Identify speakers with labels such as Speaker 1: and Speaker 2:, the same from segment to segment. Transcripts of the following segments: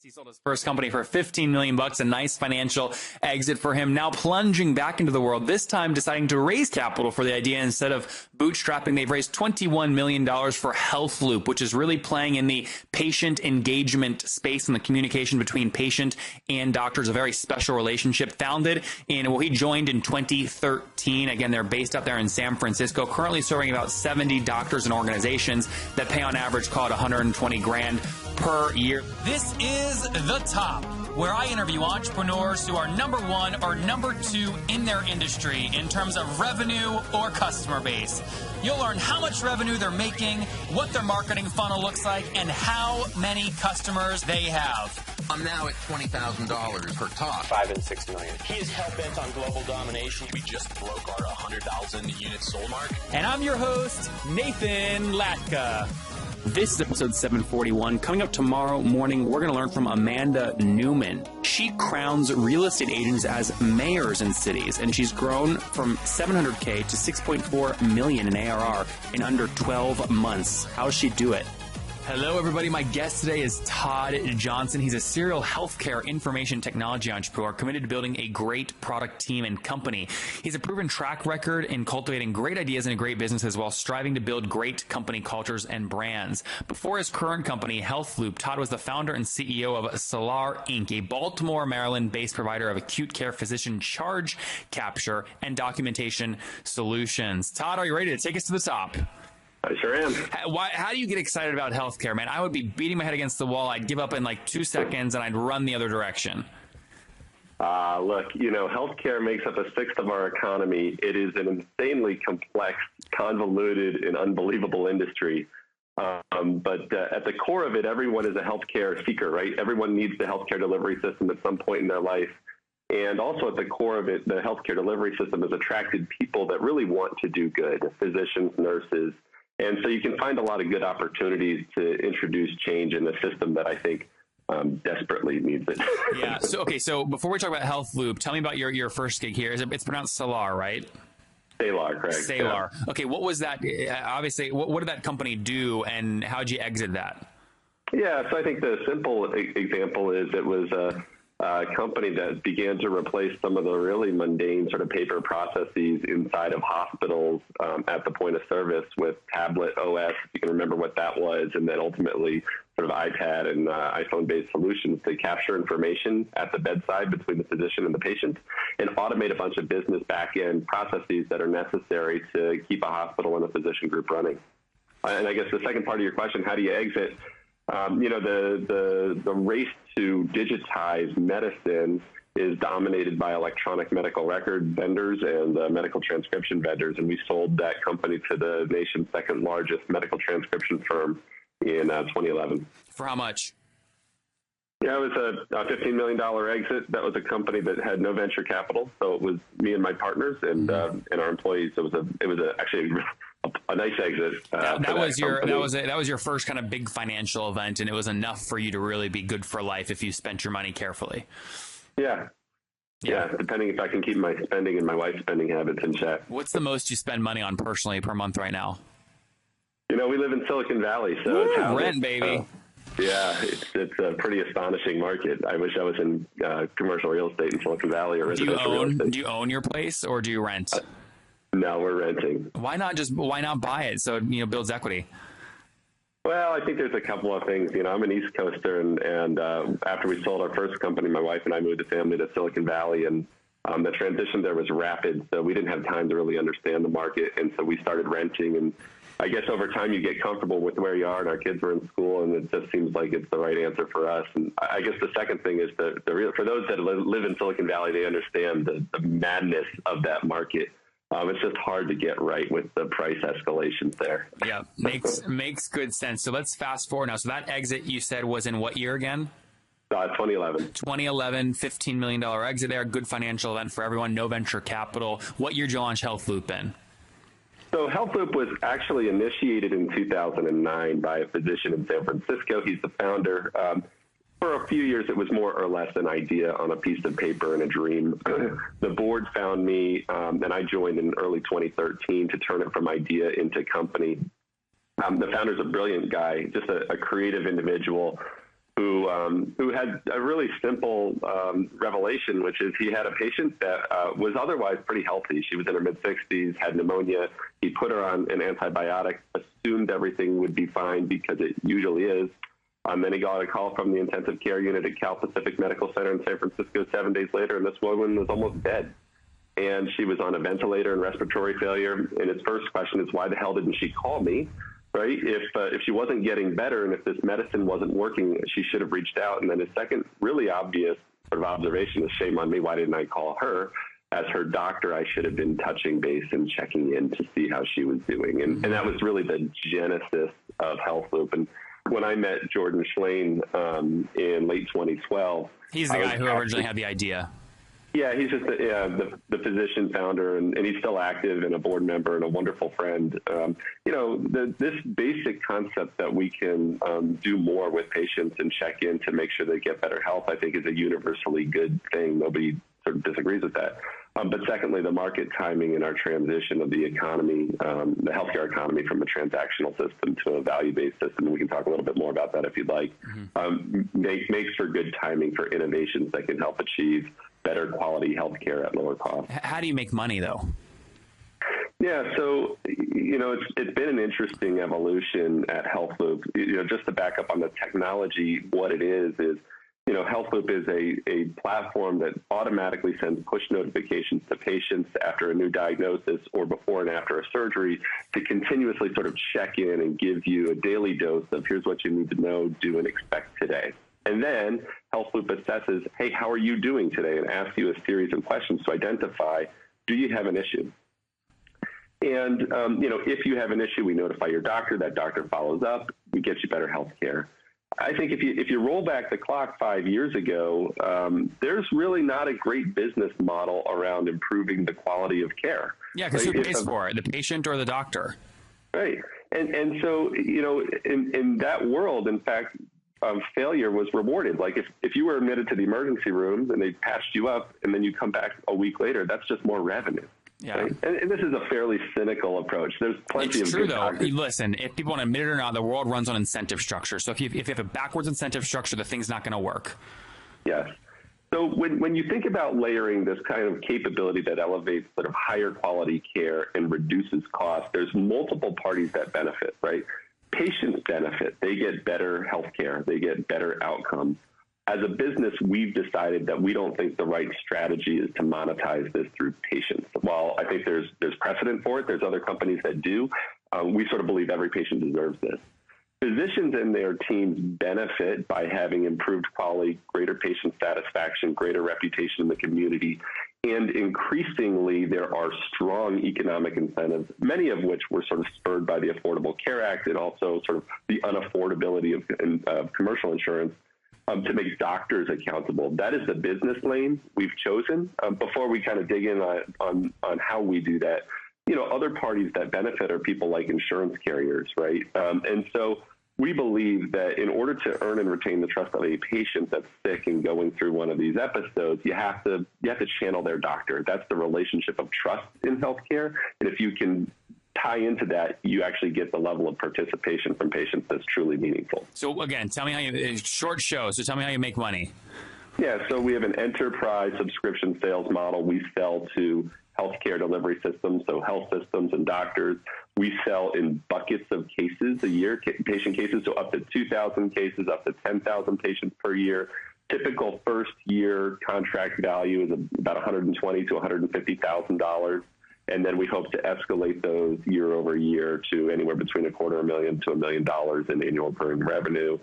Speaker 1: He sold his first company for $15 million, a nice financial exit for him. Now plunging back into the world, this time deciding to raise capital for the idea instead of bootstrapping. They've raised $21 million for HealthLoop, which is really playing in the patient engagement space and the communication between patient and doctors, a very special relationship founded he joined in 2013. Again, they're based up there in San Francisco, currently serving about 70 doctors and organizations that pay on average, call it 120 grand per year.
Speaker 2: This is The Top, where I interview entrepreneurs who are number one or number two in their industry in terms of revenue or customer base. You'll learn how much revenue they're making, what their marketing funnel looks like, and how many customers they have.
Speaker 3: I'm now at $20,000 per top.
Speaker 4: 5 and 6 million. He is hell-bent on global domination.
Speaker 5: We just broke our 100,000 units sold mark.
Speaker 1: And I'm your host, Nathan Latka. This is episode 741. Coming up tomorrow morning, we're going to learn from Amanda Newman. She crowns real estate agents as mayors in cities, and she's grown from $700K to $6.4 million in ARR in under 12 months. How does she do it? Hello, everybody. My guest today is Todd Johnson. He's a serial healthcare information technology entrepreneur committed to building a great product team and company. He's a proven track record in cultivating great ideas and great businesses while striving to build great company cultures and brands. Before his current company, HealthLoop, Todd was the founder and CEO of Salar, Inc., a Baltimore, Maryland-based provider of acute care physician charge capture and documentation solutions. Todd, are you ready to take us to the top?
Speaker 6: I sure am.
Speaker 1: How do you get excited about healthcare, man? I would be beating my head against the wall. I'd give up in like 2 seconds and I'd run the other direction.
Speaker 6: Look, healthcare makes up a sixth of our economy. It is an insanely complex, convoluted, and unbelievable industry. But at the core of it, everyone is a healthcare seeker, right? Everyone needs the healthcare delivery system at some point in their life. And also at the core of it, the healthcare delivery system has attracted people that really want to do good, physicians, nurses. And so you can find a lot of good opportunities to introduce change in the system that I think desperately needs it.
Speaker 1: Yeah. So before we talk about HealthLoop, tell me about your first gig here. It's pronounced Salar, right?
Speaker 6: Salar, correct.
Speaker 1: Salar.
Speaker 6: Yeah.
Speaker 1: Okay. What was that? Obviously, what did that company do, and how did you exit that?
Speaker 6: Yeah. So I think the simple example is it was a company that began to replace some of the really mundane sort of paper processes inside of hospitals at the point of service with tablet OS, if you can remember what that was, and then ultimately sort of iPad and iPhone-based solutions to capture information at the bedside between the physician and the patient and automate a bunch of business back-end processes that are necessary to keep a hospital and a physician group running. And I guess the second part of your question, how do you exit? The race to digitize medicine is dominated by electronic medical record vendors and medical transcription vendors, and we sold that company to the nation's second largest medical transcription firm in 2011.
Speaker 1: For how much?
Speaker 6: Yeah, it was a $15 million exit. That was a company that had no venture capital, so it was me and my partners and our employees. It was actually a nice exit.
Speaker 1: That was your first kind of big financial event, and it was enough for you to really be good for life if you spent your money carefully.
Speaker 6: Yeah. Depending if I can keep my spending and my wife's spending habits in check.
Speaker 1: What's the most you spend money on personally per month right now?
Speaker 6: We live in Silicon Valley, so it's
Speaker 1: rent, baby.
Speaker 6: Yeah, it's a pretty astonishing market. I wish I was in commercial real estate in Silicon Valley or residential real estate.
Speaker 1: Do you own your place or do you rent?
Speaker 6: No, we're renting.
Speaker 1: Why not buy it so it builds equity?
Speaker 6: Well, I think there's a couple of things. I'm an East Coaster, and after we sold our first company, my wife and I moved the family to Silicon Valley, and the transition there was rapid, so we didn't have time to really understand the market, and so we started renting. And I guess over time you get comfortable with where you are, and our kids were in school, and it just seems like it's the right answer for us. And I guess the second thing is for those that live in Silicon Valley, they understand the madness of that market. It's just hard to get right with the price escalations there.
Speaker 1: Yeah, makes good sense. So let's fast forward now. So that exit you said was in what year again?
Speaker 6: 2011.
Speaker 1: 2011, $15 million exit there. Good financial event for everyone. No venture capital. What year did you launch HealthLoop in?
Speaker 6: So HealthLoop was actually initiated in 2009 by a physician in San Francisco. He's the founder. For a few years, it was more or less an idea on a piece of paper and a dream. The board found me, and I joined in early 2013 to turn it from idea into company. The founder's a brilliant guy, just a creative individual who who had a really simple revelation, which is he had a patient that was otherwise pretty healthy. She was in her mid-60s, had pneumonia. He put her on an antibiotic, assumed everything would be fine because it usually is. Then he got a call from the intensive care unit at Cal Pacific Medical Center in San Francisco 7 days later, and this woman was almost dead. And she was on a ventilator and respiratory failure. And his first question is, why the hell didn't she call me? Right? If she wasn't getting better and if this medicine wasn't working, she should have reached out. And then his second really obvious sort of observation is, shame on me, why didn't I call her? As her doctor, I should have been touching base and checking in to see how she was doing. And that was really the genesis of HealthLoop. And when I met Jordan Schlane in late 2012.
Speaker 1: He's the guy who originally had the idea.
Speaker 6: Yeah, he's just the physician founder, and he's still active and a board member and a wonderful friend. This basic concept that we can do more with patients and check in to make sure they get better health, I think, is a universally good thing. Nobody sort of disagrees with that. But secondly, the market timing and our transition of the economy, the healthcare economy, from a transactional system to a value-based system, and we can talk a little bit more about that if you'd like, makes for good timing for innovations that can help achieve better quality healthcare at lower cost.
Speaker 1: How do you make money, though?
Speaker 6: Yeah, so, it's been an interesting evolution at HealthLoop. Just to back up on the technology, what it is HealthLoop is a platform that automatically sends push notifications to patients after a new diagnosis or before and after a surgery to continuously sort of check in and give you a daily dose of here's what you need to know, do, and expect today. And then HealthLoop assesses, hey, how are you doing today? And asks you a series of questions to identify, do you have an issue? And, if you have an issue, we notify your doctor. That doctor follows up. We get you better health care. I think if you roll back the clock 5 years ago, there's really not a great business model around improving the quality of care.
Speaker 1: Yeah, because who pays for it, the patient or the doctor?
Speaker 6: Right. And so, in that world, in fact, failure was rewarded. Like if you were admitted to the emergency room and they patched you up and then you come back a week later, that's just more revenue. Yeah. Right? And this is a fairly cynical approach. There's plenty of
Speaker 1: true, though. Listen, if people want to admit it or not, the world runs on incentive structure. So if you have a backwards incentive structure, the thing's not going to work.
Speaker 6: Yes. So when you think about layering this kind of capability that elevates sort of higher quality care and reduces cost, there's multiple parties that benefit, right? Patients benefit. They get better health care. They get better outcomes. As a business, we've decided that we don't think the right strategy is to monetize this through patients. While I think there's precedent for it, there's other companies that do. We sort of believe every patient deserves this. Physicians and their teams benefit by having improved quality, greater patient satisfaction, greater reputation in the community, and increasingly there are strong economic incentives, many of which were sort of spurred by the Affordable Care Act and also sort of the unaffordability of commercial insurance, to make doctors accountable. That is the business lane we've chosen. Before we kind of dig in on how we do that, other parties that benefit are people like insurance carriers, right? And so we believe that in order to earn and retain the trust of a patient that's sick and going through one of these episodes, you have to channel their doctor. That's the relationship of trust in healthcare. And if you can tie into that, you actually get the level of participation from patients that's truly meaningful.
Speaker 1: So again, tell me how tell me how you make money.
Speaker 6: Yeah, so we have an enterprise subscription sales model. We sell to healthcare delivery systems, so health systems and doctors. We sell in buckets of cases a year, patient cases, so up to 2,000 cases, up to 10,000 patients per year. Typical first year contract value is about $120,000 to $150,000. And then we hope to escalate those year over year to anywhere between $250,000 to $1 million in annual recurring revenue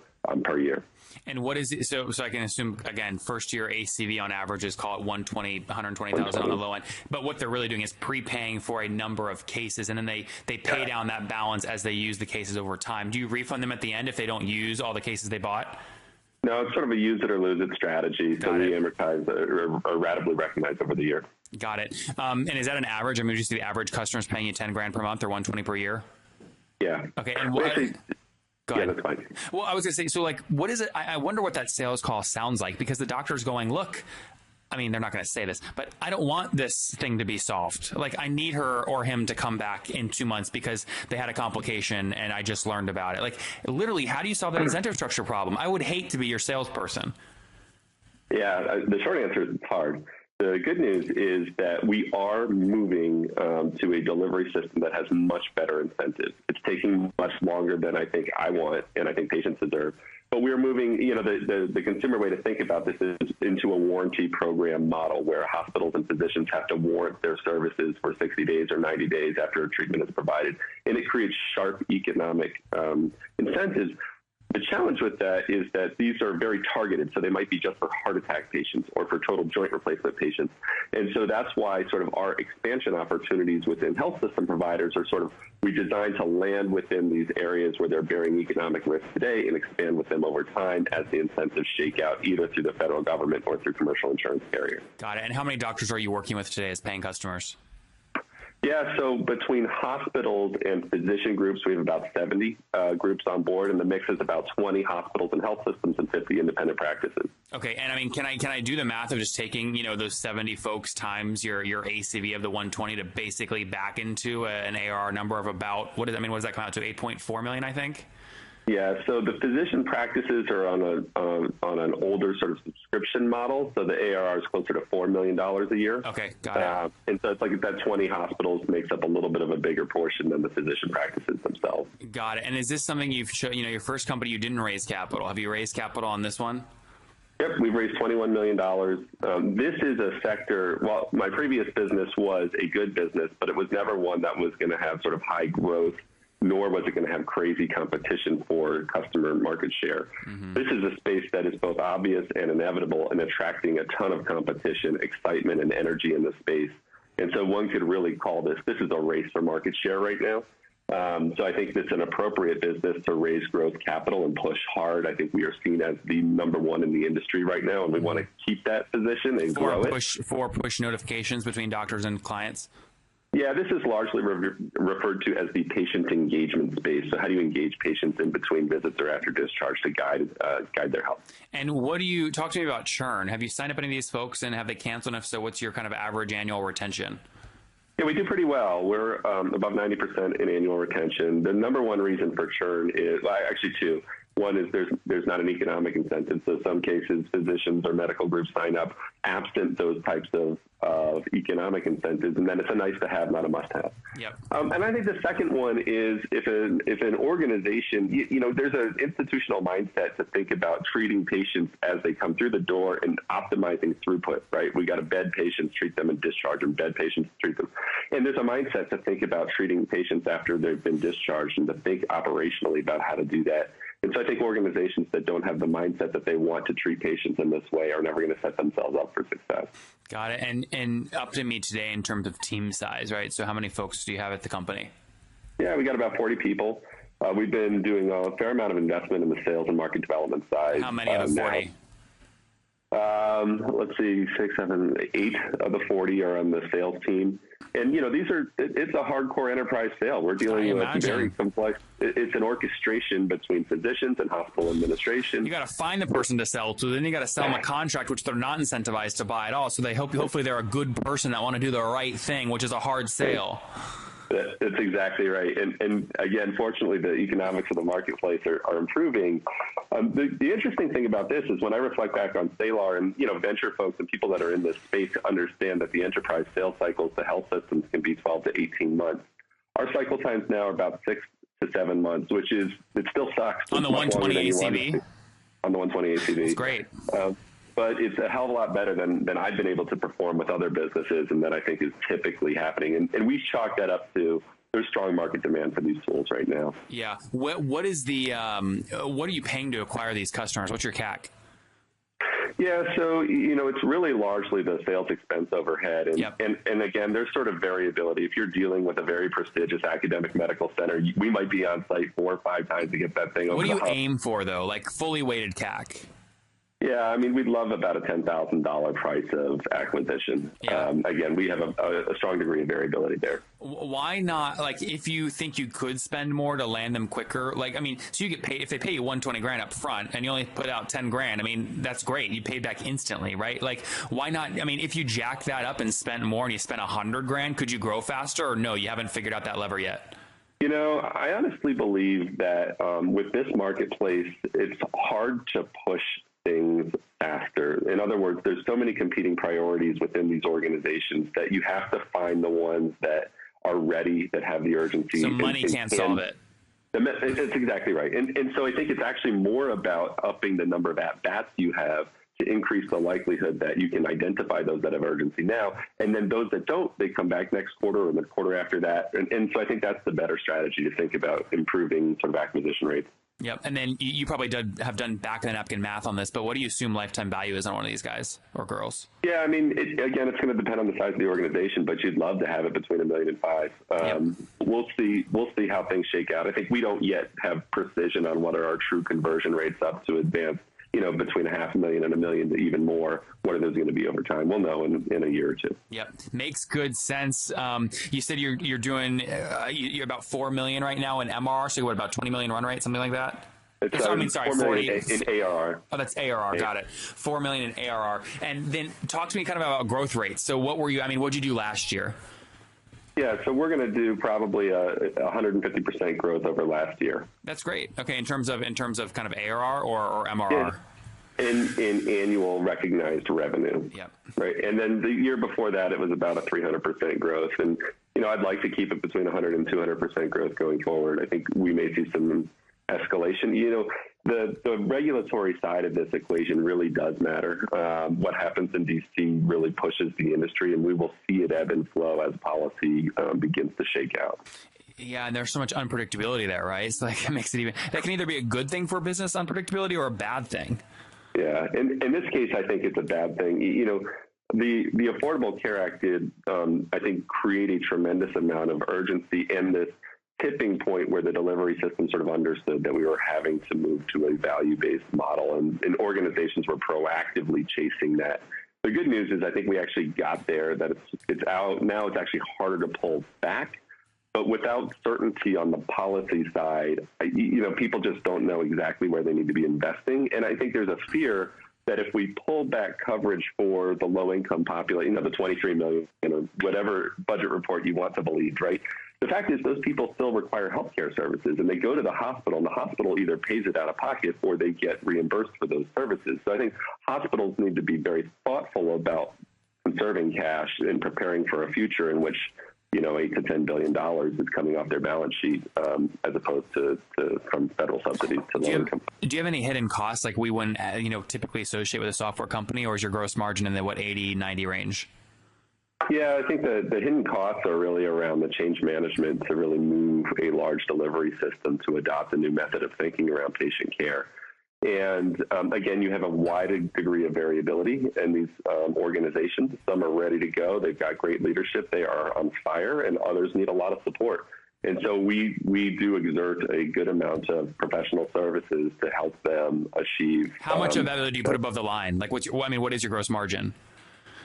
Speaker 6: per year.
Speaker 1: And what is it? So I can assume, again, first year ACV on average is, call it 120,000 on the low end. But what they're really doing is prepaying for a number of cases, and then they pay down that balance as they use the cases over time. Do you refund them at the end if they don't use all the cases they bought?
Speaker 6: No, it's sort of a use it or lose it strategy. So we amortize or ratably recognize over the year.
Speaker 1: Got it. And is that an average? I mean, would you see the average customer is paying you $10,000 per month or $120,000 per year?
Speaker 6: Yeah.
Speaker 1: Okay. And what? Go ahead.
Speaker 6: Yeah, that's fine.
Speaker 1: Well, I was going to say, so like, what is it? I wonder what that sales call sounds like, because the doctor's going, look, I mean, they're not going to say this, but I don't want this thing to be solved. Like, I need her or him to come back in 2 months because they had a complication and I just learned about it. Like, literally, how do you solve that incentive structure problem? I would hate to be your salesperson.
Speaker 6: Yeah, the short answer is it's hard. The good news is that we are moving to a delivery system that has much better incentives. It's taking much longer than I think I want and I think patients deserve. But we're moving, you know, the consumer way to think about this is into a warranty program model where hospitals and physicians have to warrant their services for 60 days or 90 days after a treatment is provided. And it creates sharp economic incentives. The challenge with that is that these are very targeted, so they might be just for heart attack patients or for total joint replacement patients. And so that's why sort of our expansion opportunities within health system providers are sort of, we designed to land within these areas where they're bearing economic risk today and expand with them over time as the incentives shake out, either through the federal government or through commercial insurance carriers.
Speaker 1: Got it. And how many doctors are you working with today as paying customers?
Speaker 6: Yeah, so between hospitals and physician groups, we have about 70 groups on board, and the mix is about 20 hospitals and health systems and 50 independent practices.
Speaker 1: Okay, and I mean, can I do the math of just taking, you know, those 70 folks times your ACV of the 120 to basically back into an ARR number of about, what does that come out to? 8.4 million, I think?
Speaker 6: Yeah, so the physician practices are on an older sort of subscription model, so the ARR is closer to $4 million a year.
Speaker 1: Okay, got it.
Speaker 6: And so it's like that 20 hospitals makes up a little bit of a bigger portion than the physician practices themselves.
Speaker 1: Got it. And is this something you've shown, you know, your first company, you didn't raise capital. Have you raised capital on this one?
Speaker 6: Yep, we've raised $21 million. This is a sector, well, my previous business was a good business, but it was never one that was going to have sort of high growth, nor was it going to have crazy competition for customer market share. Mm-hmm. This is a space that is both obvious and inevitable and attracting a ton of competition, excitement, and energy in the space. And so one could really call this is a race for market share right now. So I think it's an appropriate business to raise growth capital and push hard. I think we are seen as the number one in the industry right now, and we want to keep that position and grow it.
Speaker 1: For push notifications between doctors and clients?
Speaker 6: Yeah, this is largely referred to as the patient engagement space. So how do you engage patients in between visits or after discharge to guide their health? And
Speaker 1: what do you, talk to me about churn. Have you signed up any of these folks and have they canceled? And if so, what's your kind of average annual retention?
Speaker 6: Yeah, we do pretty well. We're above 90% in annual retention. The number one reason for churn is, well, actually two. One is there's not an economic incentive. So some cases, physicians or medical groups sign up absent those types of economic incentives, and then it's a nice to have, not a must have.
Speaker 1: Yep.
Speaker 6: And I think the second one is if an organization, you know, there's an institutional mindset to think about treating patients as they come through the door and optimizing throughput, right? We got to bed patients, treat them, and discharge them, bed patients, treat them. And there's a mindset to think about treating patients after they've been discharged and to think operationally about how to do that. And so I think organizations that don't have the mindset that they want to treat patients in this way are never going to set themselves up for success.
Speaker 1: Got it. And up to me today in terms of team size, right? So how many folks do you have at the company?
Speaker 6: Yeah, we got about 40 people. We've been doing a fair amount of investment in the sales and market development side.
Speaker 1: How many of the 40?
Speaker 6: Let's see, 6, 7, 8 of the 40 are on the sales team. And, you know, it's a hardcore enterprise sale. We're dealing with very complex, it's an orchestration between physicians and hospital administration.
Speaker 1: You got to find the person to sell to, then you got to sell them a contract, which they're not incentivized to buy at all. So they hopefully they're a good person that want to do the right thing, which is a hard sale.
Speaker 6: That's exactly right. And again, fortunately, the economics of the marketplace are improving. The interesting thing about this is when I reflect back on Salar and, you know, venture folks and people that are in this space understand that the enterprise sales cycles to health systems can be 12 to 18 months. Our cycle times now are about 6 to 7 months, which is, it still sucks.
Speaker 1: On the 120 ACV?
Speaker 6: On the 120 ACV.
Speaker 1: That's great.
Speaker 6: But it's a hell of a lot better than I've been able to perform with other businesses, and that I think is typically happening. And we chalk that up to there's strong market demand for these tools right now.
Speaker 1: Yeah. What is the what are you paying to acquire these customers? What's your CAC?
Speaker 6: Yeah, so, you know, it's really largely the sales expense overhead. And,
Speaker 1: yep.
Speaker 6: and again, there's sort of variability. If you're dealing with a very prestigious academic medical center, we might be on site 4 or 5 times to get that thing over.
Speaker 1: What do you aim for, though? Like fully weighted CAC?
Speaker 6: Yeah, I mean, we'd love about a $10,000 price of acquisition.
Speaker 1: Yeah.
Speaker 6: Again, we have a strong degree of variability there.
Speaker 1: Why not? Like, if you think you could spend more to land them quicker, like, I mean, so you get paid, if they pay you $120,000 up front and you only put out $10,000, I mean, that's great. You paid back instantly, right? Like, why not? I mean, if you jack that up and spent more and you spent $100,000, could you grow faster, or no, you haven't figured out that lever yet?
Speaker 6: You know, I honestly believe that with this marketplace, it's hard to push things faster. In other words, there's so many competing priorities within these organizations that you have to find the ones that are ready, that have the urgency.
Speaker 1: So money can't solve it.
Speaker 6: That's exactly right. And so I think it's actually more about upping the number of at-bats you have to increase the likelihood that you can identify those that have urgency now. And then those that don't, they come back next quarter or the quarter after that. And so I think that's the better strategy to think about improving sort of acquisition rates.
Speaker 1: Yep. And then you probably have done back of the napkin math on this, but what do you assume lifetime value is on one of these guys or girls?
Speaker 6: Yeah, I mean, again, it's going to depend on the size of the organization, but you'd love to have it between $1 million and $5 million. We'll see how things shake out. I think we don't yet have precision on what are our true conversion rates up to advanced, you know, between $500,000 and $1 million to even more. What are those going to be over time? We'll know in a year or two.
Speaker 1: Yep. Makes good sense. You said you're doing, you're about $4 million right now in MRR. So what, about 20 million run rate, something like that?
Speaker 6: Sorry, 40 in ARR.
Speaker 1: Oh, that's ARR. Got it. 4 million in ARR. And then talk to me kind of about growth rates. So what were you, I mean, what'd you do last year?
Speaker 6: Yeah, so we're going to do probably a 150% growth over last year.
Speaker 1: That's great. Okay, in terms of kind of ARR or MRR?
Speaker 6: In annual recognized revenue.
Speaker 1: Yep.
Speaker 6: Right. And then the year before that, it was about a 300% growth. And, you know, I'd like to keep it between 100 and 200% growth going forward. I think we may see some escalation. You know, the regulatory side of this equation really does matter. What happens in DC really pushes the industry, and we will see it ebb and flow as policy begins to shake out.
Speaker 1: Yeah, and there's so much unpredictability there, right? It's like, it makes it even, that can either be a good thing for business unpredictability or a bad thing.
Speaker 6: Yeah, in this case, I think it's a bad thing. You know, the Affordable Care Act did, I think, create a tremendous amount of urgency and this tipping point where the delivery system sort of understood that we were having to move to a value-based model, and organizations were proactively chasing that. The good news is I think we actually got there, that it's out. Now it's actually harder to pull back. But without certainty on the policy side, you know, people just don't know exactly where they need to be investing. And I think there's a fear that if we pull back coverage for the low-income population, you know, the 23 million, you know, whatever budget report you want to believe, right? The fact is those people still require healthcare services, and they go to the hospital, and the hospital either pays it out of pocket or they get reimbursed for those services. So I think hospitals need to be very thoughtful about conserving cash and preparing for a future in which, you know, $8 to $10 billion is coming off their balance sheet, as opposed to from federal subsidies to low income.
Speaker 1: Do you have any hidden costs like we wouldn't, you know, typically associate with a software company, or is your gross margin in the 80, 90 range?
Speaker 6: Yeah, I think the hidden costs are really around the change management to really move a large delivery system to adopt a new method of thinking around patient care. And again, you have a wide degree of variability in these organizations. Some are ready to go. They've got great leadership. They are on fire, and others need a lot of support. And so we do exert a good amount of professional services to help them achieve.
Speaker 1: How much of that do you put above the line? Like, what is your gross margin?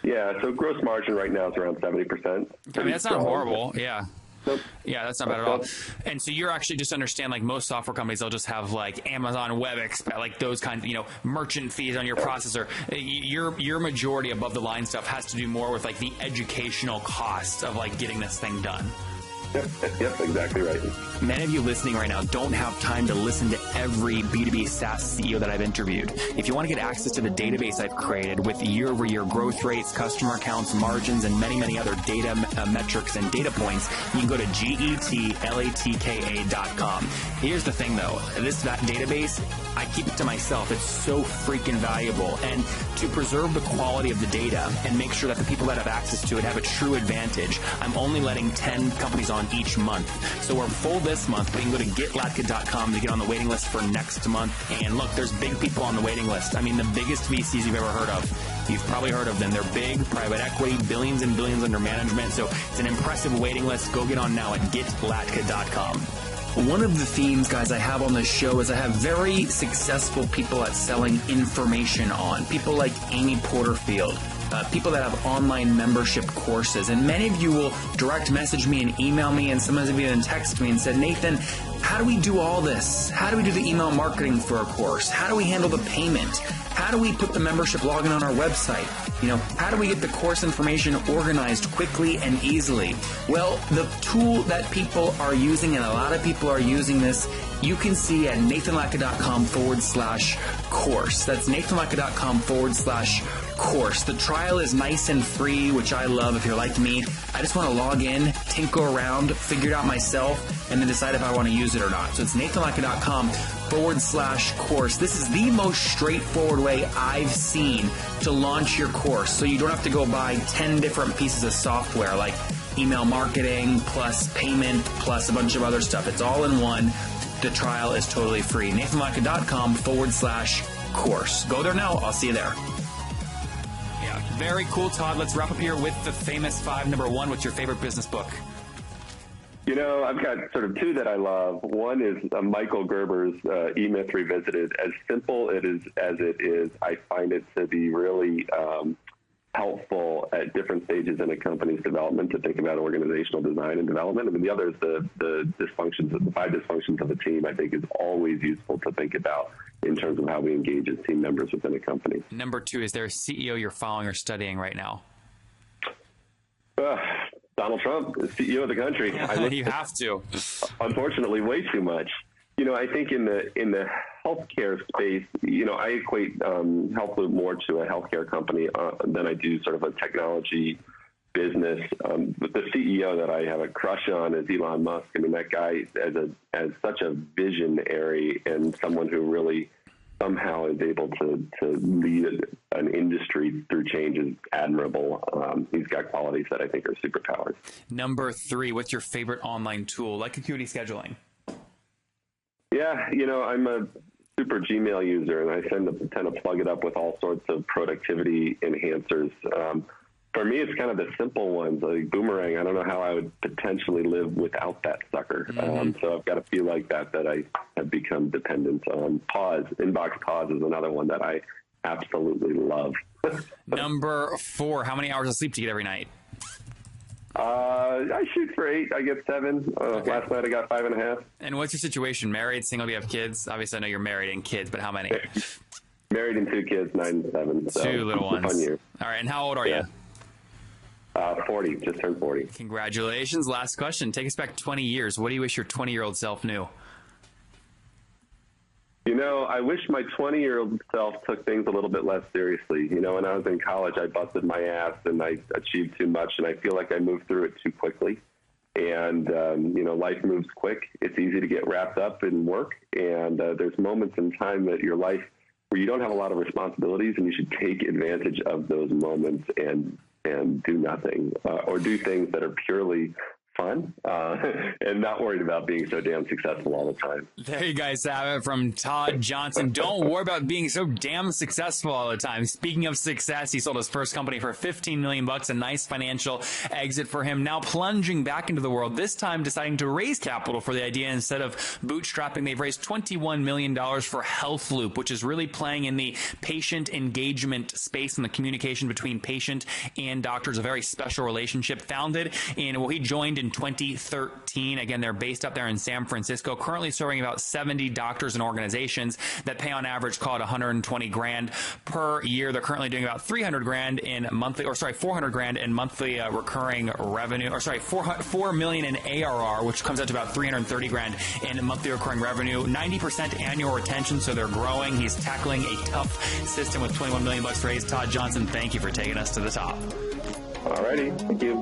Speaker 6: Yeah, so gross margin right now is around 70%.
Speaker 1: I mean, that's not horrible. Yeah.
Speaker 6: Nope.
Speaker 1: Yeah, that's not bad at all. And so you're actually just understand, like most software companies, they'll just have like Amazon Web Express, like those kinds of, you know, merchant fees on your processor. Your majority above the line stuff has to do more with like the educational costs of like getting this thing done.
Speaker 6: Yep, exactly right.
Speaker 1: Many of you listening right now don't have time to listen to every B2B SaaS CEO that I've interviewed. If you want to get access to the database I've created with year-over-year growth rates, customer accounts, margins, and many, many other data metrics and data points, you can go to getlatka.com. Here's the thing, though. That database, I keep it to myself. It's so freaking valuable. And to preserve the quality of the data and make sure that the people that have access to it have a true advantage, I'm only letting 10 companies on each month. So we're full this month, but you can go to getlatka.com to get on the waiting list for next month. And look, there's big people on the waiting list. I mean, the biggest VCs you've ever heard of. You've probably heard of them. They're big, private equity, billions and billions under management. So it's an impressive waiting list. Go get on now at getlatka.com. One of the themes, guys, I have on this show is I have very successful people at selling information on. People like Amy Porterfield, people that have online membership courses. And many of you will direct message me and email me, and some of you even text me and said, Nathan, how do we do all this? How do we do the email marketing for a course? How do we handle the payment? How do we put the membership login on our website? How do we get the course information organized quickly and easily? Well, the tool that people are using, and a lot of people are using this, you can see at nathanlatka.com/course. That's nathanlatka.com/course. The trial is nice and free, which I love. If you're like me, I just want to log in, tinker around, figure it out myself, and then decide if I want to use it or not. So it's nathanlatka.com/course. This is the most straightforward way I've seen to launch your course. So you don't have to go buy 10 different pieces of software like email marketing plus payment plus a bunch of other stuff. It's all in one. The trial is totally free. nathanlatka.com/course. Go there now. I'll see you there. Yeah, very cool, Todd. Let's wrap up here with the famous 5. Number 1, what's your favorite business book?
Speaker 6: I've got sort of 2 that I love. One is Michael Gerber's E-Myth Revisited. As simple as it is, I find it to be really helpful at different stages in a company's development to think about organizational design and development. I mean, the other is the 5 dysfunctions of a team, I think, is always useful to think about in terms of how we engage as team members within a company.
Speaker 1: Number 2, is there a CEO you're following or studying right now?
Speaker 6: Donald Trump, the CEO of the country.
Speaker 1: You have to.
Speaker 6: Unfortunately, way too much. I think in the healthcare space, I equate HealthLoop more to a healthcare company than I do sort of a technology business. But the CEO that I have a crush on is Elon Musk. I mean, that guy as such a visionary and someone who really somehow is able to lead an industry through change is admirable. He's got qualities that I think are superpowers.
Speaker 1: Number 3, what's your favorite online tool, like Acuity Scheduling?
Speaker 6: Yeah, I'm a super Gmail user, and I tend to plug it up with all sorts of productivity enhancers. For me, it's kind of the simple ones, like Boomerang. I don't know how I would potentially live without that sucker. So I've got a few like that I have become dependent on. Inbox Pause is another one that I absolutely love.
Speaker 1: Number 4, how many hours of sleep do you get every night?
Speaker 6: I shoot for 8. I get 7. Okay. Last night I got 5.5.
Speaker 1: And what's your situation? Married, single? Do you have kids? Obviously, I know you're married and kids, but how many?
Speaker 6: Married and 2 kids, 9 and 7. So
Speaker 1: 2 little ones.
Speaker 6: Fun year.
Speaker 1: All right, and how old are you?
Speaker 6: 40. Just turned 40.
Speaker 1: Congratulations. Last question. Take us back 20 years. What do you wish your 20-year-old self knew?
Speaker 6: I wish my 20-year-old self took things a little bit less seriously. When I was in college, I busted my ass and I achieved too much, and I feel like I moved through it too quickly. And, life moves quick. It's easy to get wrapped up in work, and there's moments in time that your life where you don't have a lot of responsibilities, and you should take advantage of those moments and do nothing or do things that are purely fun and not worried about being so damn successful all the time.
Speaker 1: There you guys have it from Todd Johnson. Don't worry about being so damn successful all the time. Speaking of success, he sold his first company for $15 million, a nice financial exit for him. Now plunging back into the world, this time deciding to raise capital for the idea instead of bootstrapping. They've raised $21 million for HealthLoop, which is really playing in the patient engagement space and the communication between patient and doctors, a very special relationship founded in, he joined in 2013. Again, they're based up there in San Francisco, currently serving about 70 doctors and organizations that pay on average, call it 120 grand per year. They're currently doing about 300 grand in monthly, 400 grand in monthly recurring revenue, 4 million in ARR, which comes out to about 330 grand in monthly recurring revenue, 90% annual retention. So they're growing. He's tackling a tough system with $21 million raised. Todd Johnson, thank you for taking us to the top.
Speaker 6: Alrighty. Thank you.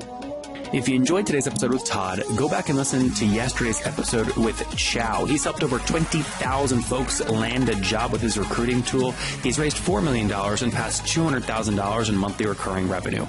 Speaker 1: If you enjoyed today's episode with Todd, go back and listen to yesterday's episode with Chow. He's helped over 20,000 folks land a job with his recruiting tool. He's raised $4 million and passed $200,000 in monthly recurring revenue.